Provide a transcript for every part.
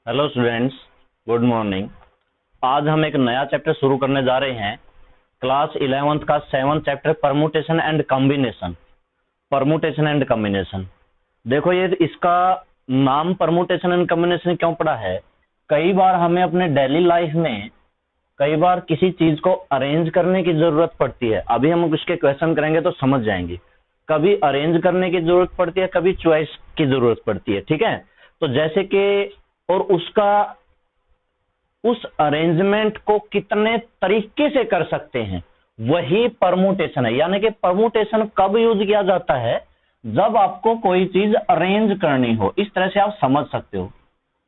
Hello students, good morning. आज हम एक नया चैप्टर शुरू करने जा रहे हैं। क्लास 11th का 7th chapter permutation and combination. Permutation and combination, देखो ये इसका नाम परमुटेशन एंड कॉम्बिनेशन क्यों पड़ा है। कई बार हमें अपने डेली लाइफ में कई बार किसी चीज को अरेंज करने की जरूरत पड़ती है। अभी हम उसके क्वेश्चन करेंगे तो समझ जाएंगे। कभी अरेंज करने की जरूरत पड़ती है, कभी चॉइस की जरूरत पड़ती है। ठीक है, तो जैसे कि और उस अरेंजमेंट को कितने तरीके से कर सकते हैं, वही परमुटेशन है। यानी कि परमुटेशन कब यूज किया जाता है, जब आपको कोई चीज अरेंज करनी हो। इस तरह से आप समझ सकते हो,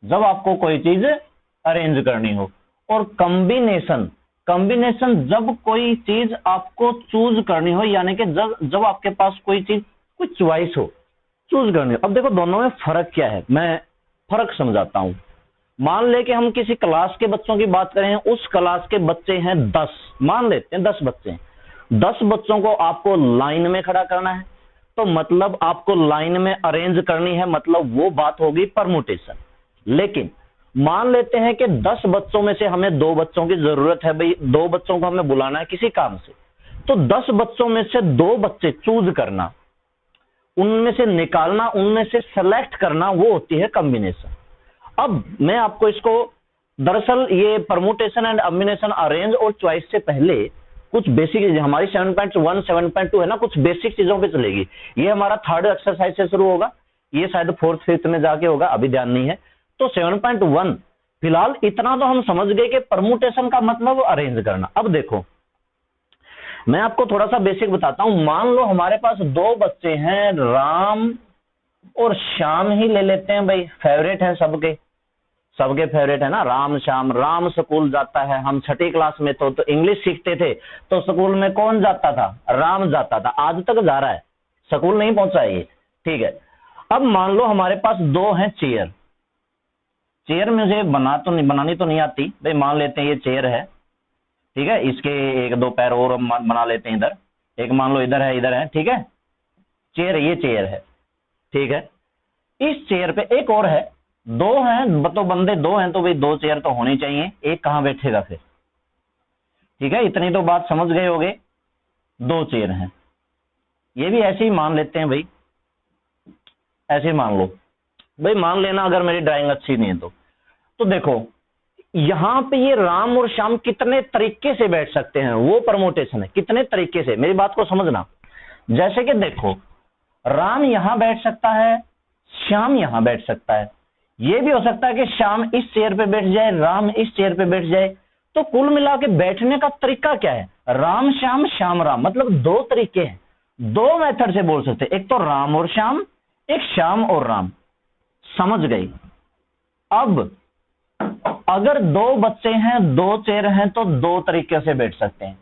जब आपको कोई चीज अरेंज करनी हो। और कॉम्बिनेशन, कॉम्बिनेशन जब कोई चीज आपको चूज करनी हो, यानी कि जब आपके पास कोई चीज, कोई चॉइस हो, चूज करनी हो। अब देखो दोनों में फर्क क्या है, मैं फर्क समझाता हूं। मान ले कि हम किसी क्लास के बच्चों की बात करें, उस क्लास के बच्चे हैं 10, मान लेते हैं 10 बच्चे हैं। 10 बच्चों को आपको लाइन में खड़ा करना है, तो मतलब आपको लाइन में अरेंज करनी है, मतलब वो बात होगी परमुटेशन। लेकिन मान लेते हैं कि 10 बच्चों में से हमें 2 बच्चों की जरूरत है, भाई 2 बच्चों को हमें बुलाना है किसी काम से। तो 10 बच्चों में से 2 बच्चे चूज करना, उनमें से निकालना, उनमें से सेलेक्ट करना, वो होती है कॉम्बिनेशन। अब मैं आपको इसको, दरअसल ये परमुटेशन एंड कॉम्बिनेशन अरेंज और चॉइस से पहले कुछ बेसिक चीजें, हमारी 7.1 7.2 है ना, कुछ बेसिक चीजों पे चलेगी। ये हमारा 3rd एक्सरसाइज से शुरू होगा, ये शायद 4th 5th में जाके होगा, अभी ध्यान नहीं है। तो 7.1 फिलहाल इतना तो हम समझ गए कि परमुटेशन का मतलब अरेंज करना। अब देखो मैं आपको थोड़ा सा बेसिक बताता हूं। मान लो हमारे पास 2 बच्चे हैं, राम और श्याम ही ले लेते हैं भाई, फेवरेट है सबके, सबके फेवरेट है ना राम श्याम। राम स्कूल जाता है, हम 6ठी क्लास में तो इंग्लिश सीखते थे, तो स्कूल में कौन जाता था, राम जाता था, आज तक जा रहा है, स्कूल नहीं पहुंचा ये। ठीक है, अब मान लो हमारे पास 2 हैं चेयर। चेयर मुझे बनानी तो नहीं आती भाई, मान लेते हैं ये चेयर है। ठीक है, इसके 1-2 पैर और हम बना लेते हैं। इधर एक मान लो, इधर है, इधर है। ठीक है, चेयर, ये चेयर है। ठीक है, इस चेयर पे एक और है, 2 हैं तो बंदे 2 हैं, तो भाई 2 चेयर तो होनी चाहिए, एक कहां बैठेगा फिर। ठीक है, इतनी तो बात समझ गए होगे। 2 चेयर हैं, ये भी ऐसे ही मान लेते हैं भाई, ऐसे मान लो भाई, मान लेना अगर मेरी ड्राइंग अच्छी नहीं है तो देखो यहां पे ये राम और श्याम कितने तरीके से बैठ सकते हैं, वो परमुटेशन है। कितने तरीके से, मेरी बात को समझना। जैसे कि देखो, राम यहां बैठ सकता है, श्याम यहां बैठ सकता है। यह भी हो सकता है कि श्याम इस चेयर पे बैठ जाए, राम इस चेयर पे बैठ जाए। तो कुल मिला के बैठने का तरीका क्या है, राम श्याम श्याम राम, मतलब 2 तरीके हैं। 2 मेथड से बोल सकते, एक तो राम और श्याम, एक श्याम और राम। समझ गई। अब अगर 2 बच्चे हैं, 2 चेयर हैं, तो 2 तरीके से बैठ सकते हैं।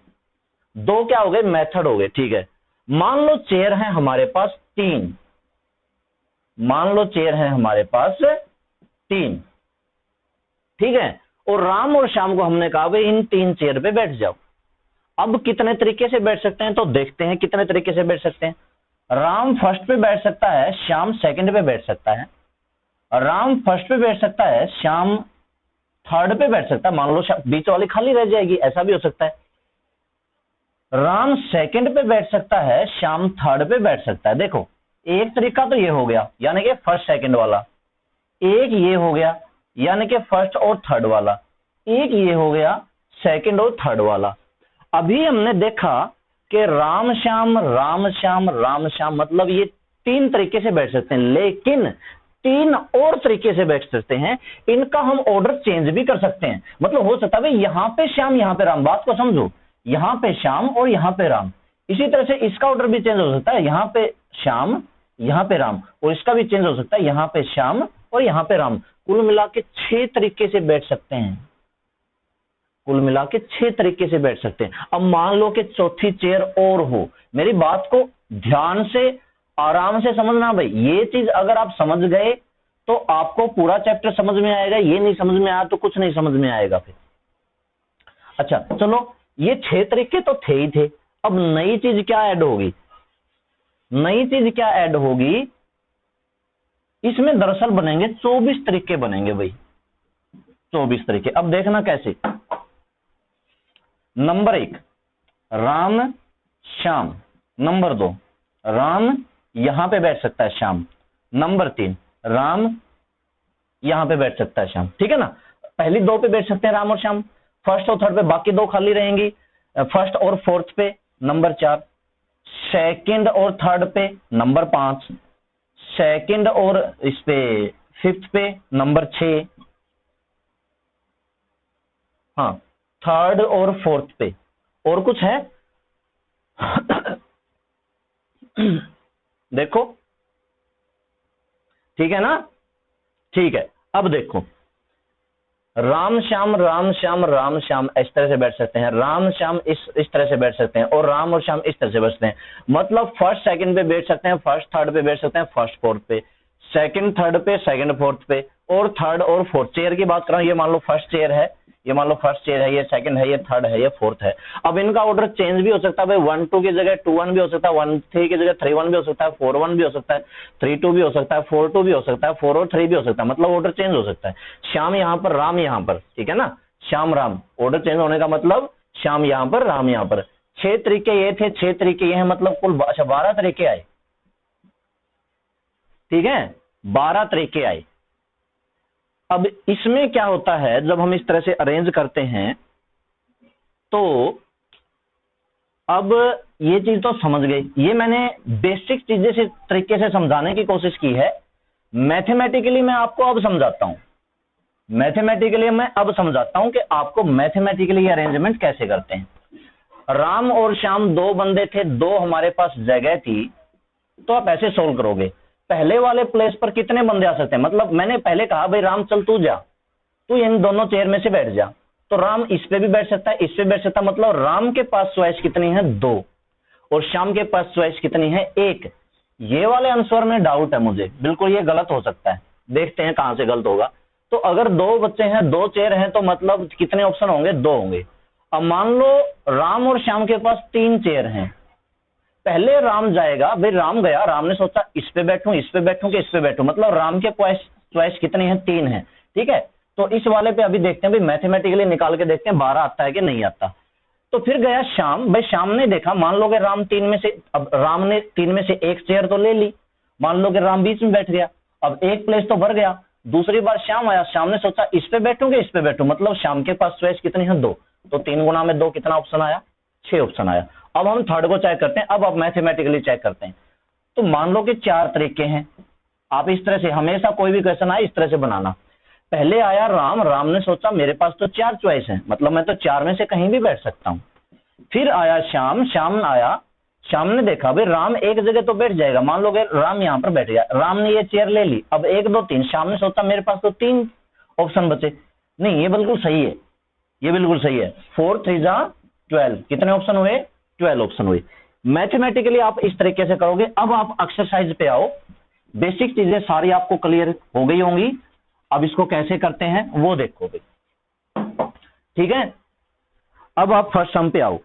2 क्या हो गए, मेथड हो गए। ठीक है, मान लो चेयर है हमारे पास 3, मान लो चेयर है हमारे पास 3। ठीक है, और राम और श्याम को हमने कहा भाई इन 3 चेयर पे बैठ जाओ। अब कितने तरीके से बैठ सकते हैं, तो देखते हैं कितने तरीके से बैठ सकते हैं। राम फर्स्ट पे बैठ सकता है, श्याम सेकंड पे बैठ सकता है। राम फर्स्ट पे बैठ सकता है, श्याम थर्ड पे बैठ सकता है। मान लो बीच वाली खाली रह जाएगी, ऐसा भी हो सकता है। राम सेकंड पे बैठ सकता है, श्याम थर्ड पे बैठ सकता है। देखो एक तरीका तो ये हो गया, यानी कि फर्स्ट सेकंड वाला। एक ये हो गया, यानी कि फर्स्ट और थर्ड वाला। एक ये हो गया, सेकंड और थर्ड वाला। अभी हमने देखा कि राम श्याम राम श्याम राम श्याम, मतलब ये 3 तरीके से बैठ सकते हैं। लेकिन 3 और तरीके से बैठ सकते हैं, इनका हम ऑर्डर चेंज भी कर सकते हैं। मतलब हो सकता है यहां पे श्याम यहां पे राम, बात को समझो, यहां पे श्याम और यहां पे राम। इसी तरह से इसका ऑर्डर भी चेंज हो सकता है, यहां पे श्याम यहां पे राम, और इसका भी चेंज हो सकता है, यहां पे श्याम और यहां पे राम। कुल मिला के 6 तरीके से बैठ सकते हैं, कुल मिला के 6 तरीके से बैठ सकते हैं। अब मान लो कि चौथी चेयर और हो, मेरी बात को ध्यान से आराम से समझना भाई। ये चीज अगर आप समझ गए तो आपको पूरा चैप्टर समझ में आएगा, ये नहीं समझ में आया तो कुछ नहीं समझ में आएगा फिर। अच्छा चलो, ये 6 तरीके तो थे ही थे। अब नई चीज क्या ऐड होगी, नई चीज क्या ऐड होगी, इसमें दरअसल बनेंगे 24 तरीके बनेंगे भाई। 24 तरीके। अब देखना कैसे। नंबर 1 राम श्याम, नंबर 2 राम यहां पे बैठ सकता है श्याम, नंबर 3 राम यहां पे बैठ सकता है श्याम, ठीक है ना। पहली दो पे बैठ सकते हैं राम और श्याम, फर्स्ट और थर्ड पे बाकी दो खाली रहेंगी, फर्स्ट और फोर्थ पे नंबर 4, सेकंड और थर्ड पे नंबर 5, सेकंड और इस पे फिफ्थ पे नंबर 6, हाँ थर्ड और फोर्थ पे। और कुछ है देखो, ठीक है ना, ठीक है। अब देखो राम श्याम राम श्याम राम श्याम इस तरह से बैठ सकते हैं, राम श्याम इस तरह से बैठ सकते हैं, और राम और श्याम इस तरह से बैठ सकते हैं। मतलब फर्स्ट सेकंड पे बैठ सकते हैं, फर्स्ट थर्ड पे बैठ सकते हैं, फर्स्ट फोर्थ पे, सेकंड थर्ड पे, सेकंड फोर्थ पे, और थर्ड और फोर्थ। चेयर की बात कर रहा हूं, ये मान लो फर्स्ट चेयर है, ये मान लो फर्स्ट चेयर है, ये सेकंड है, ये थर्ड है, ये फोर्थ है। अब इनका ऑर्डर चेंज भी हो सकता है भाई, 1-2 की जगह 2-1 भी हो सकता है, 1-3 की जगह 3-1 भी हो सकता है, 4-1 भी हो सकता है, 3-2 भी हो सकता है, 4-2 भी हो सकता है, 4-3 भी हो सकता है। मतलब ऑर्डर चेंज हो सकता है। श्याम यहां पर, राम यहां पर, ठीक है ना, श्याम राम, ऑर्डर चेंज होने का मतलब श्याम यहां पर, राम यहां पर। 6 तरीके ये थे, 6 तरीके ये हैं, मतलब कुल 12 तरीके आए, ठीक है, 12 तरीके आए। अब इसमें क्या होता है, जब हम इस तरह से अरेंज करते हैं तो अब ये चीज तो समझ गई, ये मैंने बेसिक चीजें से तरीके से समझाने की कोशिश की है। मैथमेटिकली मैं आपको अब समझाता हूं, मैथमेटिकली मैं अब समझाता हूं कि आपको मैथमेटिकली अरेंजमेंट कैसे करते हैं। राम और श्याम दो बंदे थे, दो हमारे पास जगह थी, तो आप ऐसे सोल्व करोगे। पहले वाले प्लेस पर कितने बंदे आ सकते हैं, मतलब मैंने पहले कहा भाई राम चल तू जा, तू इन दोनों चेयर में से बैठ जा, तो राम इस पे भी बैठ सकता है, इस पे बैठ सकता है। मतलब राम के पास चॉइस कितनी है, 2, और श्याम के पास चॉइस कितनी है, 1। ये वाले आंसर में डाउट है मुझे, बिल्कुल ये गलत हो सकता है, देखते हैं कहां से गलत होगा। तो अगर 2 बच्चे हैं, 2 चेयर हैं, तो मतलब कितने ऑप्शन होंगे, 2 होंगे। अब मान लो राम और श्याम के पास 3 चेयर हैं, पहले राम जाएगा, भाई राम गया, राम ने सोचा इस पे बैठूं, इस पे बैठूं कि इस पे बैठूं, मतलब राम के चॉइस कितनी है, 3 है, ठीक है। तो इस वाले पे अभी देखते हैं भाई, मैथमेटिकली निकाल के देखते हैं 12 आता है कि नहीं आता। तो फिर गया श्याम, भाई श्याम ने देखा, मान लो कि राम 3 में से, अब राम ने 3 में से 1 चेयर तो ले ली, मान लो कि राम बीच में बैठ गया, अब 1 प्लेस तो भर गया। दूसरी बार श्याम आया, श्याम ने सोचा इस पे बैठूं कि इस पे बैठूं, मतलब श्याम के पास चॉइस कितनी है, 2, तो 3 गुना में 2 कितना ऑप्शन आया, 6 ऑप्शन आया। अब हम थर्ड को चेक करते हैं, अब आप मैथमेटिकली चेक करते हैं। तो मान लो कि 4 तरीके हैं, आप इस तरह से हमेशा कोई भी क्वेश्चन आए इस तरह से बनाना। पहले आया राम, राम ने सोचा मेरे पास तो 4 चॉइस है, मतलब मैं तो 4 में से कहीं भी बैठ सकता हूं। फिर आया श्याम, श्याम आया, श्याम ने देखा भाई राम एक जगह तो बैठ जाएगा, मान लो कि राम यहां पर बैठ गया, राम ने ये चेयर ले ली, अब 1 2 3, श्याम ने सोचा मेरे पास तो 3 ऑप्शन बचे, नहीं ये बिल्कुल सही है, ये बिल्कुल सही है, 4 3 जा 12, कितने ऑप्शन हुए, 12 ऑप्शन हुए। मैथमेटिकली आप इस तरीके से करोगे। अब आप एक्सरसाइज पे आओ, बेसिक चीजें सारी आपको क्लियर हो गई होंगी, अब इसको कैसे करते हैं वो देखोगे, ठीक है। अब आप फर्स्ट सम पे आओ।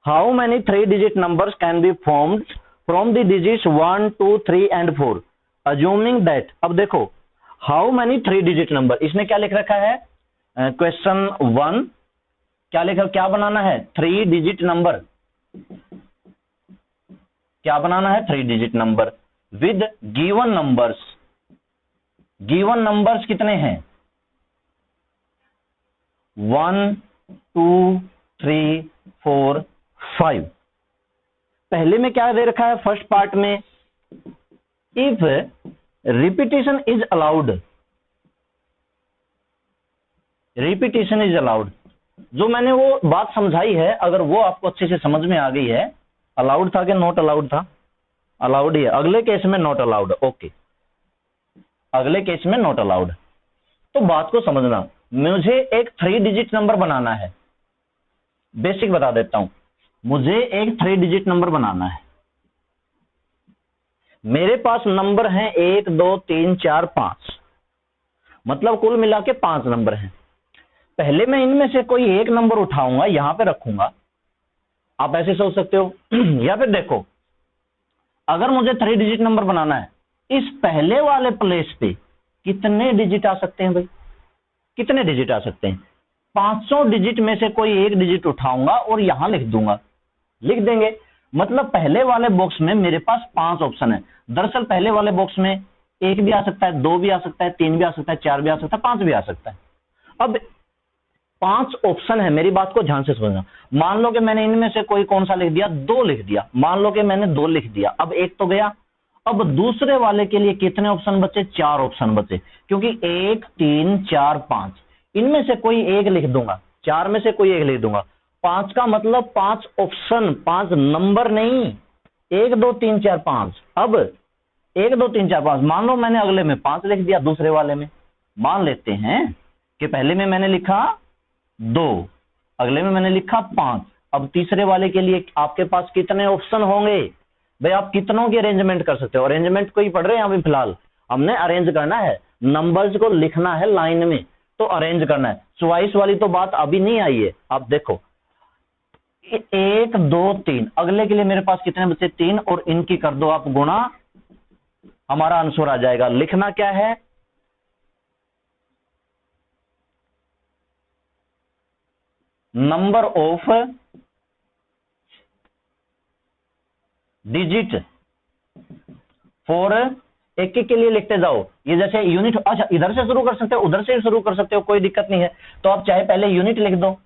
How many 3 digit numbers can be formed from the digits 1 2 3 and 4 assuming that. अब देखो हाउ मेनी 3 डिजिट नंबर, इसने क्या लिख रखा है, क्वेश्चन 1 क्या लिखा, क्या बनाना है, 3 डिजिट नंबर, क्या बनाना है, 3 digit number with given numbers. Given numbers कितने हैं, 1 2 3 4 5। पहले में क्या दे रखा है, फर्स्ट पार्ट में if repetition is allowed, repetition is allowed, जो मैंने वो बात समझाई है, अगर वो आपको अच्छे से समझ में आ गई है, अलाउड था कि नॉट अलाउड था, अलाउड ही है, अगले केस में नॉट अलाउड, ओके, अगले केस में नॉट अलाउड। तो बात को समझना, मुझे एक 3 डिजिट नंबर बनाना है, बेसिक बता देता हूं, मुझे एक 3 डिजिट नंबर बनाना है, मेरे पास नंबर हैं 1 2 3 4 5, मतलब कुल मिला के 5 नंबर हैं। पहले मैं इनमें से कोई एक नंबर उठाऊंगा, यहां पे रखूंगा, आप ऐसे सोच सकते हो या फिर देखो, अगर मुझे 3 डिजिट नंबर बनाना है, इस पहले वाले प्लेस पे कितने डिजिट आ सकते हैं भाई, कितने डिजिट आ सकते हैं? 500 डिजिट में से कोई एक डिजिट उठाऊंगा और यहां लिख दूंगा, लिख देंगे। मतलब पहले वाले बॉक्स में मेरे पास 5 ऑप्शन है। दरअसल पहले वाले बॉक्स में 1 भी आ सकता है, 2 भी आ सकता है, 3 भी आ सकता है, 4 भी आ सकता है, 5 भी आ सकता है। अब 5 ऑप्शन है, मेरी बात को ध्यान से समझना। मान लो कि मैंने इनमें से कोई कौन सा लिख दिया, 2 लिख दिया। मान लो कि मैंने 2 लिख दिया, अब एक तो गया। अब दूसरे वाले के लिए कितने ऑप्शन बचे? 4 ऑप्शन बचे, क्योंकि 1 3 4 5, इनमें से कोई एक लिख दूंगा, 4 में से कोई एक लिख दूंगा। 5 का मतलब 5 ऑप्शन, 5 नंबर नहीं, 1 2 3 4 5। अब 1 2 3 4 5, मान लो मैंने अगले में 5 लिख दिया, दूसरे वाले में। मान लेते हैं कि पहले में मैंने लिखा 2, अगले में मैंने लिखा 5। अब तीसरे वाले के लिए आपके पास कितने ऑप्शन होंगे? भाई आप कितनों की अरेंजमेंट कर सकते हो? अरेंजमेंट को ही पढ़ रहे हैं अभी फिलहाल, हमने अरेंज करना है, नंबर्स को लिखना है लाइन में, तो अरेंज करना है। चॉइस वाली तो बात अभी नहीं आई है। आप देखो 1 2 3, अगले के लिए मेरे पास कितने बचे? 3, और इनकी कर दो आप गुणा, हमारा आंसर आ जाएगा। लिखना क्या है? नंबर ऑफ डिजिट फॉर, एक एक के लिए लिखते जाओ। ये जैसे यूनिट, अच्छा इधर से शुरू कर सकते हो, उधर से शुरू कर सकते हो, कोई दिक्कत नहीं है। तो आप चाहे पहले यूनिट लिख दो,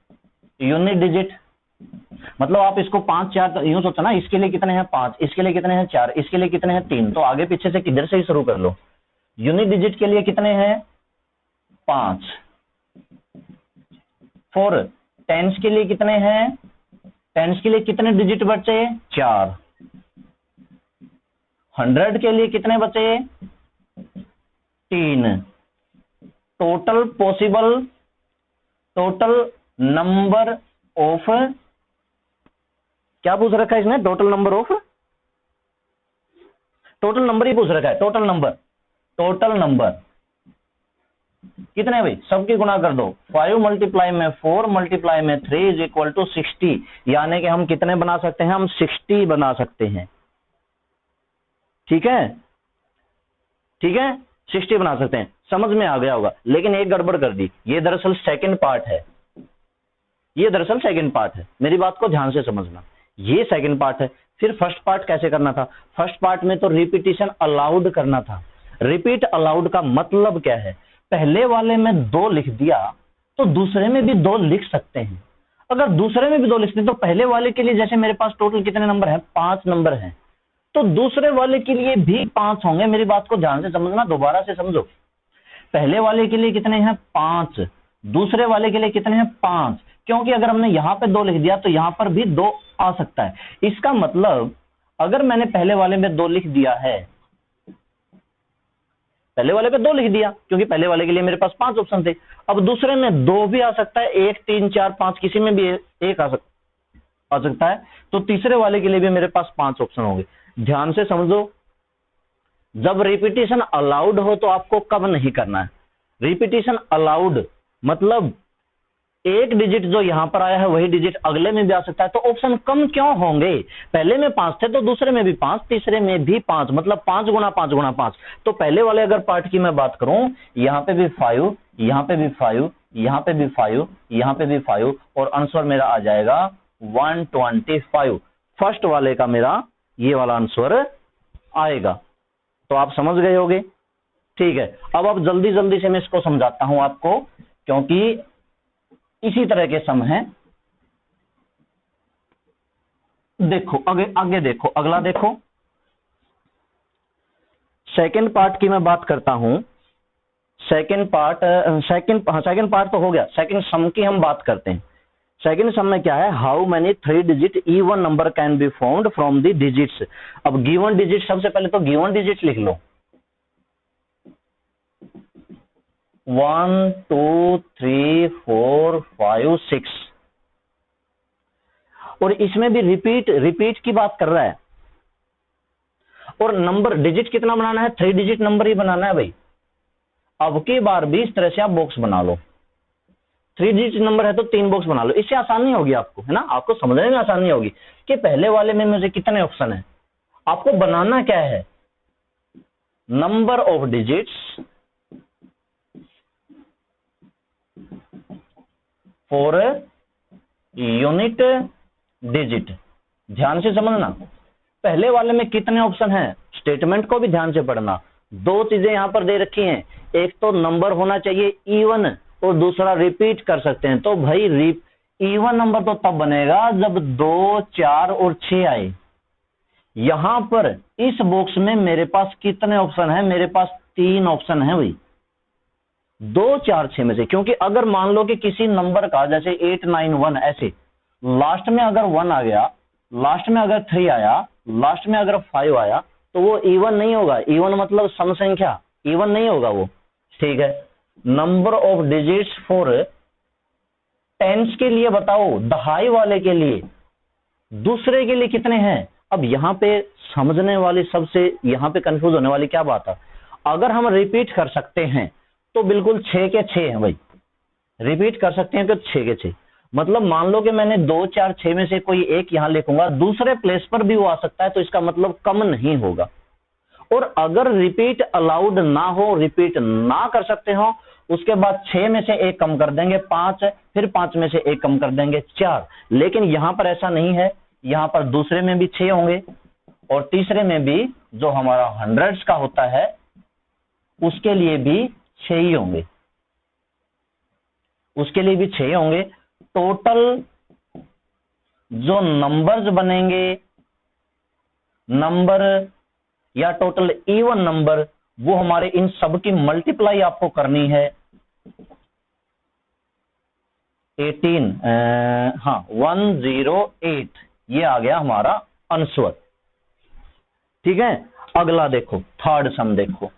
यूनिट डिजिट, मतलब आप इसको 5 4 तो यूं सोचो ना, इसके लिए कितने हैं 5, इसके लिए कितने हैं 4, इसके लिए कितने हैं 3, तो आगे पीछे से किधर से ही शुरू कर लो। यूनिट डिजिट के लिए कितने हैं? 5। फॉर टेंस के लिए कितने हैं? टेंस के लिए कितने डिजिट बचे? 4। 100 के लिए कितने बचे? 3। Total possible, total number of, क्या पूछ रखा है इसने? Total number of, total number ही पूछ रखा है। टोटल नंबर, टोटल नंबर कितने भाई? सबकी गुणा कर दो। 5 मल्टीप्लाई में 4 मल्टीप्लाई में 3 इज इक्वल टू 60, यानी कि हम कितने बना सकते हैं? हम 60 बना सकते हैं। ठीक है, ठीक है, 60 बना सकते हैं। समझ में आ गया होगा। लेकिन एक गड़बड़ कर दी, ये दरअसल सेकंड पार्ट है, ये दरअसल सेकंड पार्ट है, मेरी बात को ध्यान से समझना, ये सेकंड पार्ट है। फिर फर्स्ट पार्ट कैसे करना था? फर्स्ट पार्ट में तो रिपीटिशन अलाउड करना था। रिपीट अलाउड का मतलब क्या है? पहले वाले में 2 लिख दिया तो दूसरे में भी 2 लिख सकते हैं। अगर दूसरे में भी 2 लिखते हैं तो पहले वाले के लिए जैसे मेरे पास टोटल कितने नंबर है? 5 नंबर हैं, तो दूसरे वाले के लिए भी 5 होंगे। मेरी बात को ध्यान से समझना, दोबारा से समझो। पहले वाले के लिए कितने हैं? 5, दूसरे वाले के लिए कितने हैं? 5, क्योंकि अगर हमने यहां पे 2 लिख दिया तो यहां पर भी 2 आ सकता है। इसका मतलब अगर मैंने पहले वाले में 2 लिख दिया है, पहले वाले पे 2 लिख दिया क्योंकि पहले वाले के लिए मेरे पास 5 ऑप्शन थे। अब दूसरे में 2 भी आ सकता है, 1 3 4 5, किसी में भी एक आ सकता है। तो तीसरे वाले के लिए भी मेरे पास 5 ऑप्शन होंगे। ध्यान से समझो, जब रिपीटिशन अलाउड हो तो आपको कब नहीं करना है? रिपीटिशन अलाउड मतलब एक डिजिट जो यहां पर आया है वही डिजिट अगले में भी आ सकता है, तो ऑप्शन कम क्यों होंगे? पहले में 5 थे तो दूसरे में भी 5, तीसरे में भी 5, मतलब 5 गुना 5 गुना 5। तो पहले वाले अगर पार्ट की मैं बात करूं, यहां पे भी 5, यहां पे भी 5, यहां पे भी 5, यहां पे भी 5, और आंसर मेरा आ जाएगा 125। फर्स्ट वाले का मेरा ये वाला आंसर आएगा। तो आप समझ गए होंगे। ठीक है, अब आप जल्दी जल्दी से मैं इसको समझाता हूं आपको, क्योंकि इसी तरह के सम हैं। देखो आगे आगे देखो, अगला देखो, सेकंड पार्ट की मैं बात करता हूं। सेकंड पार्ट तो हो गया। सेकंड सम की हम बात करते हैं। सेकंड सम में क्या है? How many 3 digit even number can be found from the digits. अब गिवन डिजिट, सबसे पहले तो गिवन डिजिट लिख लो, 1 2 3 4 5 6, और इसमें भी रिपीट की बात कर रहा है। और नंबर डिजिट कितना बनाना है? 3 डिजिट नंबर ही बनाना है भाई। अब की बार भी इस तरह से आप बॉक्स बना लो, 3 डिजिट नंबर है तो 3 बॉक्स बना लो। इससे आसानी होगी आपको, है ना, आपको समझने में आसानी होगी कि पहले वाले में मुझे कितने ऑप्शन है। आपको बनाना क्या है? Number of digits 4 unit digit. ध्यान से समझना, पहले वाले में कितने ऑप्शन हैं, स्टेटमेंट को भी ध्यान से पढ़ना। दो चीजें यहां पर दे रखी हैं, एक तो नंबर होना चाहिए इवन और दूसरा रिपीट कर सकते हैं। तो भाई इवन नंबर तो तब बनेगा जब 2, 4 और 6 आए। यहां पर इस बॉक्स में मेरे पास कितने ऑप्शन है, मेरे पास 3 ऑप्शन है भाई, 2, 4, 6 में से। क्योंकि अगर मान लो कि किसी नंबर का जैसे 8, 9, 1 ऐसे लास्ट में अगर 1 आ गया, लास्ट में अगर 3 आया, लास्ट में अगर 5 आया, तो वो इवन नहीं होगा। इवन मतलब सम संख्या, इवन नहीं होगा वो। ठीक है, number of digits for tens के लिए बताओ, दहाई वाले के लिए, दूसरे के लिए कितने हैं। अब यहां पे समझने वाली, सबसे यहां पे कंफ्यूज होने वाली क्या बात है, अगर हम रिपीट कर सकते हैं तो बिल्कुल 6 के 6 हैं भाई, रिपीट कर सकते हैं तो 6 के 6। मतलब मान लो कि मैंने 2, 4, 6 में से कोई एक यहां लिखूंगा, दूसरे प्लेस पर भी वो आ सकता है, तो इसका मतलब कम नहीं होगा। और अगर रिपीट अलाउड ना हो, रिपीट ना कर सकते हो, उसके बाद 6 में से एक कम कर देंगे 5, फिर 5 में से एक कम कर देंगे 4। लेकिन यहां पर ऐसा नहीं है, यहां पर दूसरे में भी 6 होंगे और तीसरे में भी, जो हमारा हंड्रेड्स का होता है उसके लिए भी 6 ही होंगे, उसके लिए भी 6 होंगे। टोटल जो नंबर्स बनेंगे, नंबर या टोटल इवन नंबर, वो हमारे इन सब की मल्टीप्लाई आपको करनी है। 18 108 ये आ गया हमारा आंसर। ठीक है, अगला देखो, थर्ड सम देखो।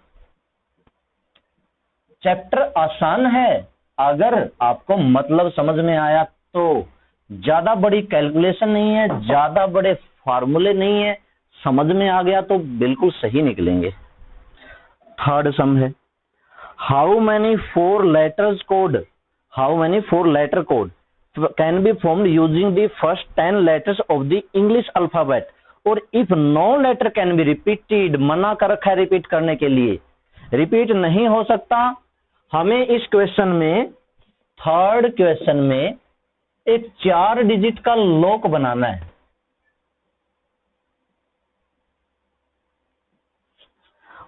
चैप्टर आसान है, अगर आपको मतलब समझ में आया तो। ज्यादा बड़ी कैलकुलेशन नहीं है, ज्यादा बड़े फार्मूले नहीं है, समझ में आ गया तो बिल्कुल सही निकलेंगे। थर्ड सम है, how many 4 letters code, how many 4 letter code can be formed using the first 10 letters of the English alphabet और if no letter can be repeated. मना कर रखा है रिपीट करने के लिए, रिपीट नहीं हो सकता। हमें इस क्वेश्चन में, थर्ड क्वेश्चन में, एक 4 डिजिट का लॉक बनाना है।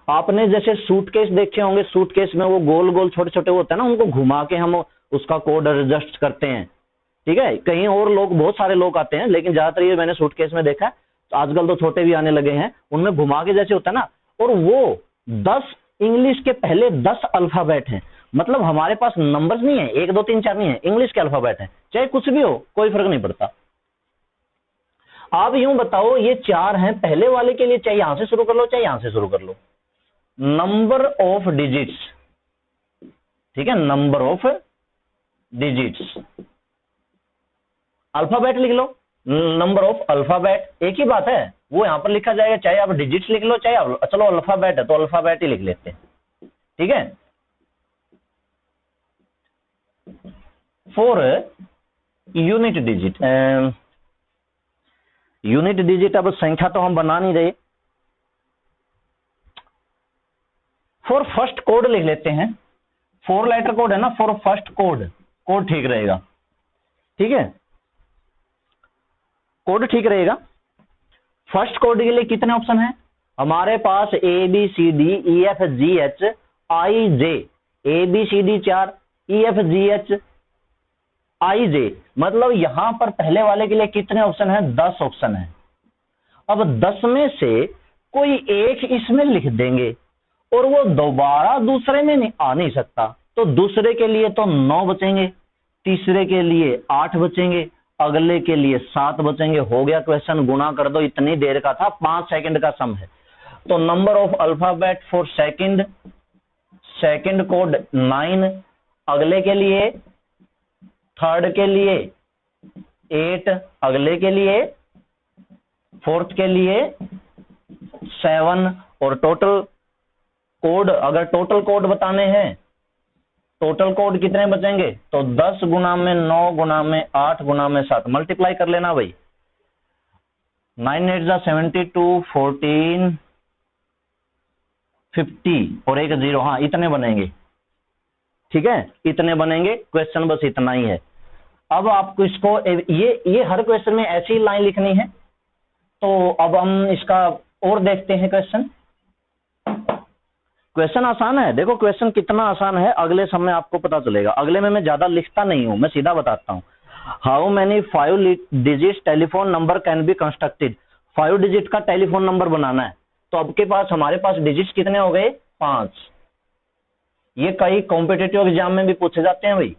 आपने जैसे सूटकेस देखे होंगे, सूटकेस में वो गोल गोल छोटे छोटे होते हैं ना, उनको घुमा के हम उसका कोड एडजस्ट करते हैं। ठीक है, कहीं और लोग, बहुत सारे लोग आते हैं, लेकिन ज्यादातर ये मैंने सूटकेस में देखा है, तो आजकल तो छोटे भी आने लगे हैं, उनमें घुमा के जैसे होता है ना, और वो 10 इंग्लिश के पहले 10 अल्फाबेट हैं। मतलब हमारे पास नंबर्स नहीं है 1, 2, 3, 4 नहीं है, इंग्लिश के अल्फाबेट है, चाहे कुछ भी हो, कोई फर्क नहीं पड़ता। आप यूं बताओ, ये 4 हैं, पहले वाले के लिए चाहे यहां से शुरू कर लो, चाहे यहां से शुरू कर लो। नंबर ऑफ डिजिट्स, ठीक है, नंबर ऑफ डिजिट्स, अल्फाबेट लिख लो, नंबर ऑफ अल्फाबेट, एक ही बात है, वो यहां पर लिखा जाएगा, चाहे आप डिजिट्स लिख लो, चाहे आप, चलो अल्फाबेट है तो अल्फाबेट ही लिख लेते हैं। ठीक है, 4 यूनिट डिजिट, यूनिट डिजिट, अब संख्या तो हम बना नहीं रहे, फॉर फर्स्ट कोड लिख लेते हैं। 4 लेटर कोड है ना, फॉर फर्स्ट कोड, कोड ठीक रहेगा। ठीक है, कोड ठीक रहेगा। फर्स्ट कोड के लिए कितने ऑप्शन है हमारे पास, A B C D E F G H I J, A B C D 4, E F G H I J. मतलब यहां पर पहले वाले के लिए कितने ऑप्शन है, 10 ऑप्शन है। अब 10 में से कोई एक इसमें लिख देंगे और वो दोबारा दूसरे में नहीं आ नहीं सकता, तो दूसरे के लिए तो 9 बचेंगे, तीसरे के लिए 8 बचेंगे, अगले के लिए 7 बचेंगे। हो गया क्वेश्चन, गुना कर दो, इतनी देर का था, 5 सेकंड का सम है। तो number of alphabet for second, second code 9, अगले के लिए, थर्ड के लिए 8, अगले के लिए, फोर्थ के लिए 7, और टोटल कोड, अगर टोटल कोड बताने हैं, टोटल कोड कितने बचेंगे, तो 10 गुना में 9 गुना में 8 गुना में 7, मल्टीप्लाई कर लेना भाई। 9 8 72, 14, 50 और एक 0, हाँ इतने बनेंगे। ठीक है, इतने बनेंगे, क्वेश्चन बस इतना ही है। अब आपको इसको ये हर क्वेश्चन में ऐसी ही लाइन लिखनी है। तो अब हम इसका और देखते हैं क्वेश्चन। क्वेश्चन आसान है, देखो क्वेश्चन कितना आसान है, अगले समय आपको पता चलेगा। अगले में मैं ज्यादा लिखता नहीं हूं, मैं सीधा बताता हूं। How many 5 digit telephone number can be constructed. 5 digit का टेलीफोन नंबर बनाना है, तो आपके पास हमारे पास डिजिट्स कितने हो गए? 5। ये कई कॉम्पिटिटिव एग्जाम में भी पूछे जाते हैं भाई।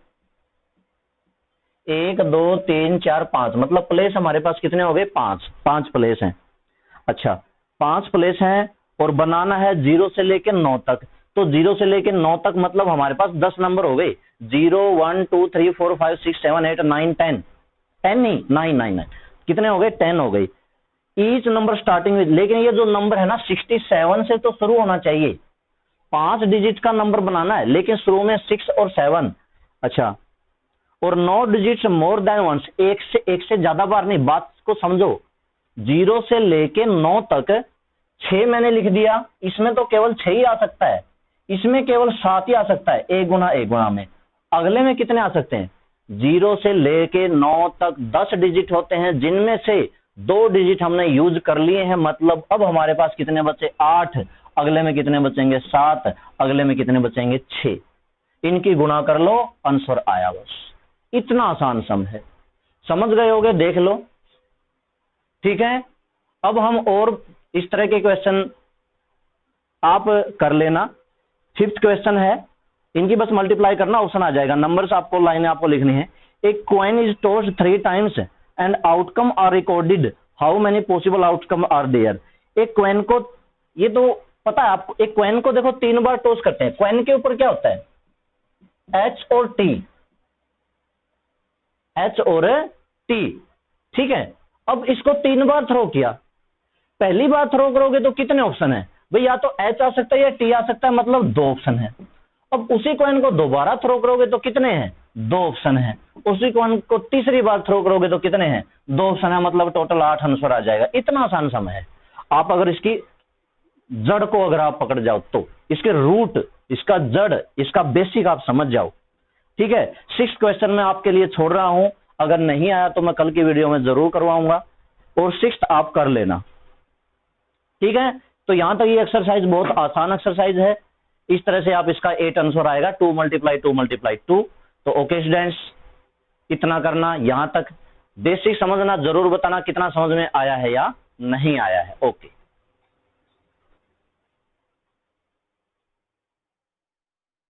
1 2 3 4 5, मतलब प्लेस हमारे पास कितने हो गए? 5 प्लेस हैं। अच्छा, 5 प्लेस हैं और बनाना है 0 से लेकर 9 तक। तो 0 से लेकर 9 तक मतलब हमारे पास 10 नंबर हो गए। 0 1 2 3 4 5 6 7 8 9 10 10 नहीं 9 कितने हो गए? 10 हो गई। ईच नंबर स्टार्टिंग विद, लेकिन ये जो नंबर है ना 67 से तो शुरू होना चाहिए। 5 डिजिट का नंबर बनाना है लेकिन शुरू में 6 और 7। अच्छा, और 9 डिजिट्स मोर देन वंस, एक से ज्यादा बार नहीं। बात को समझो, 0 से लेके 9 तक 6 मैंने लिख दिया, इसमें तो केवल 6 ही आ सकता है, इसमें केवल 7 ही आ सकता है, 1 गुना 1 गुना में। अगले में कितने आ सकते हैं? 0 से लेके 9 तक 10 डिजिट होते हैं, जिनमें से 2 डिजिट हमने यूज कर लिए हैं, मतलब अब हमारे पास कितने बचे? 8। अगले में कितने बचेंगे? 7। अगले में कितने बचेंगे? 6। इनकी गुणा कर लो, आंसर आया। बस इतना आसान सम है, समझ गए होगे, देख लो। ठीक है, अब हम और इस तरह के क्वेश्चन आप कर लेना। 5th क्वेश्चन है, इनकी बस मल्टीप्लाई करना, ऑप्शन आ जाएगा। नंबर्स आपको, लाइनें आपको लिखनी है। एक coin is tossed 3 times and outcome are recorded, how many possible outcome are there. एक कॉइन को, ये तो पता है आपको, एक कॉइन को देखो 3 बार टॉस करते हैं। कॉइन के ऊपर क्या होता है? एच और टी, एच और टी। ठीक है, अब इसको 3 बार थ्रो किया। पहली बार थ्रो करोगे तो कितने ऑप्शन है भाई? या तो एच आ सकता है या टी आ सकता है, मतलब 2 ऑप्शन है। अब उसी कॉइन को दोबारा थ्रो करोगे तो कितने हैं? 2 ऑप्शन है। उसी कॉइन को तीसरी बार थ्रो करोगे तो कितने हैं? 2 ऑप्शन है, मतलब टोटल 8 आंसर आ जाएगा। इतना आसान सम है। आप अगर इसकी जड़ को अगर आप पकड़ जाओ तो, इसके रूट, इसका जड़, इसका बेसिक आप समझ जाओ। ठीक है, 6th क्वेश्चन में आपके लिए छोड़ रहा हूं, अगर नहीं आया तो मैं कल की वीडियो में जरूर करवाऊंगा, और 6th आप कर लेना। ठीक है, तो यहां तक ये एक्सरसाइज बहुत आसान एक्सरसाइज है। इस तरह से आप इसका 8 आंसर आएगा, 2 × 2 × 2। तो ओके स्टूडेंट्स, इतना करना, यहां तक बेसिक समझना, जरूर बताना कितना समझ में आया है या नहीं आया है। ओके।